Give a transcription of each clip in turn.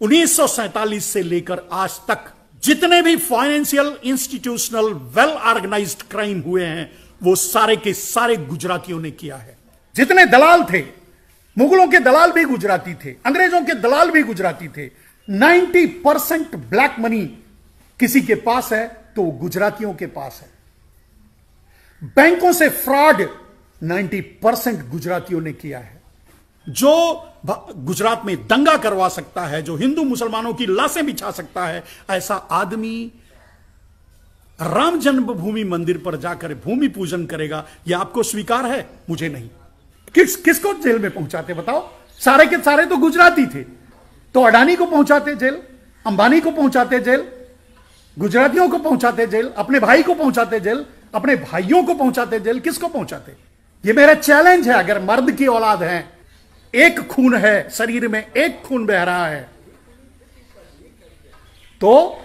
1947 से लेकर आज तक जितने भी financial institutional well organised crime हुए हैं वो सारे के सारे गुजरातियों ने किया है। जितने दलाल थे, मुगलों के दलाल भी गुजराती थे, अंग्रेजों के दलाल भी गुजराती थे। 90% ब्लैक मनी किसी के पास है तो गुजरातियों के पास है। बैंकों से फ्रॉड 90% गुजरातियों ने किया है। जो गुजरात में दंगा करवा सकता है, जो हिंदू मुसलमानों की लाशें बिछा सकता है, ऐसा आदमी राम जन्मभूमि मंदिर पर जाकर भूमि पूजन करेगा, यह आपको स्वीकार है? मुझे नहीं। किसको जेल में पहुंचाते बताओ? सारे के सारे तो गुजराती थे। तो अडानी को पहुंचाते जेल, अंबानी को पहुंचाते जेल, गुजरातियों को पहुंचाते जेल, अपने भाई को पहुंचाते जेल, अपने भाइयों को पहुंचाते जेल। किसको पहुंचाते? यह मेरा चैलेंज है। अगर मर्द की औलाद है, एक खून है शरीर में, एक खून बह रहा है, तो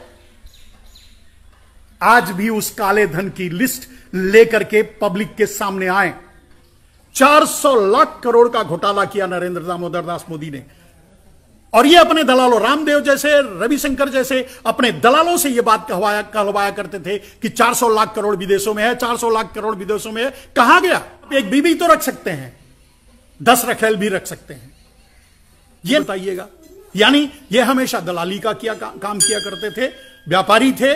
आज भी उस काले धन की लिस्ट लेकर के पब्लिक के सामने आए। 400 लाख करोड़ का घोटाला किया नरेंद्र दामोदर दास मोदी ने, और ये अपने दलालों, रामदेव जैसे, रविशंकर जैसे अपने दलालों से ये बात कहलवाया करते थे कि 400 लाख करोड़ विदेशों में है, 400 लाख करोड़ विदेशों में है। कहां गया? एक बीबी तो रख सकते हैं, 10 रखेल भी रख सकते हैं। ये बताइएगा। यानी ये हमेशा दलाली का काम किया करते थे। व्यापारी थे,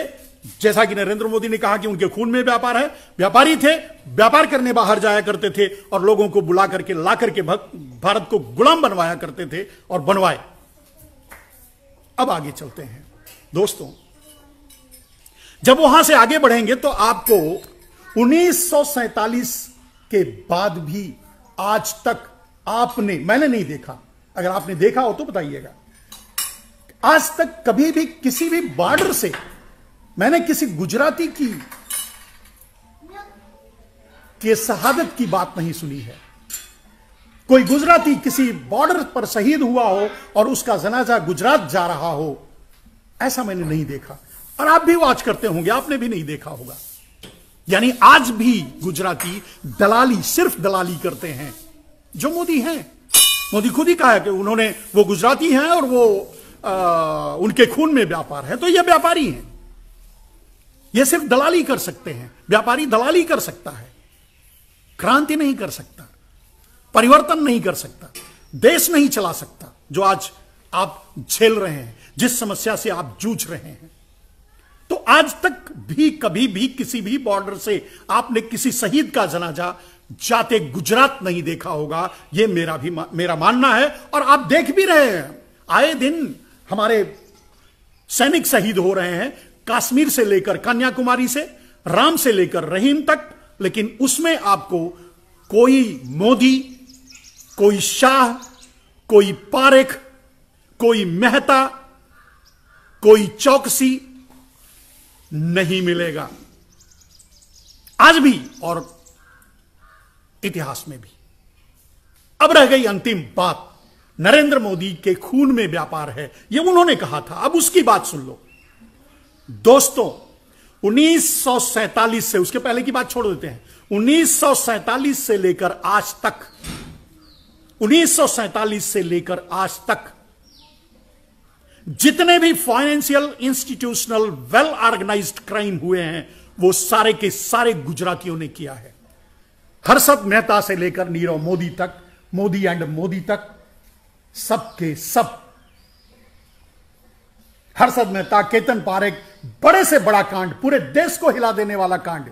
जैसा कि नरेंद्र मोदी ने कहा कि उनके खून में व्यापार है। व्यापारी थे, व्यापार करने बाहर जाया करते थे और लोगों को बुला करके ला करके भारत को गुलाम बनवाया करते थे और बनवाए। अब आगे चलते हैं दोस्तों। जब वहां से आगे बढ़ेंगे तो आपको 1947 के बाद भी आज तक मैंने नहीं देखा, अगर आपने देखा हो तो बताइएगा, आज तक कभी भी किसी भी बॉर्डर से मैंने किसी गुजराती की शहादत की बात नहीं सुनी है। कोई गुजराती किसी बॉर्डर पर शहीद हुआ हो और उसका जनाजा गुजरात जा रहा हो, ऐसा मैंने नहीं देखा। और आप भी वॉच करते होंगे, आपने भी नहीं देखा होगा। यानी आज भी गुजराती दलाली, सिर्फ दलाली करते हैं। जो मोदी हैं, मोदी खुद ही कहा है कि वो गुजराती हैं और वो उनके खून में व्यापार है, तो ये व्यापारी हैं। ये सिर्फ दलाली कर सकते हैं। व्यापारी दलाली कर सकता है, क्रांति नहीं कर सकता, परिवर्तन नहीं कर सकता, देश नहीं चला सकता। जो आज आप झेल रहे हैं, जिस समस्या से आप जूझ रहे हैं, तो आज तक भी कभी भी किसी भी बॉर्डर से आपने किसी शहीद का जनाजा जाते गुजरात नहीं देखा होगा। यह मेरा मानना है। और आप देख भी रहे हैं, आए दिन हमारे सैनिक शहीद हो रहे हैं, कश्मीर से लेकर कन्याकुमारी से, राम से लेकर रहीम तक। लेकिन उसमें आपको कोई मोदी, कोई शाह, कोई पारेख, कोई मेहता, कोई चौकसी नहीं मिलेगा, आज भी और इतिहास में भी। अब रह गई अंतिम बात। नरेंद्र मोदी के खून में व्यापार है, यह उन्होंने कहा था। अब उसकी बात सुन लो दोस्तों। 1947 से, उसके पहले की बात छोड़ देते हैं, 1947 से लेकर आज तक, 1947 से लेकर आज तक जितने भी financial institutional well organised crime हुए हैं वो सारे के सारे गुजरातियों ने किया है। हर्षद मेहता से लेकर नीरव मोदी तक, मोदी एंड मोदी तक, सबके सब। हर्षद मेहता, केतन पारेख, बड़े से बड़ा कांड, पूरे देश को हिला देने वाला कांड।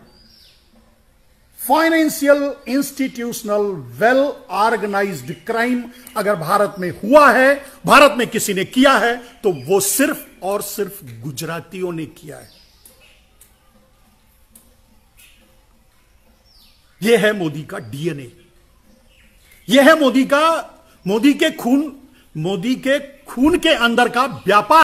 Financial institutional well organised crime अगर भारत में हुआ है, भारत में किसी ने किया है, तो वो सिर्फ और सिर्फ गुजरातियों ने किया है। यह है मोदी का डीएनए, यह है मोदी के खून के अंदर का व्यापार।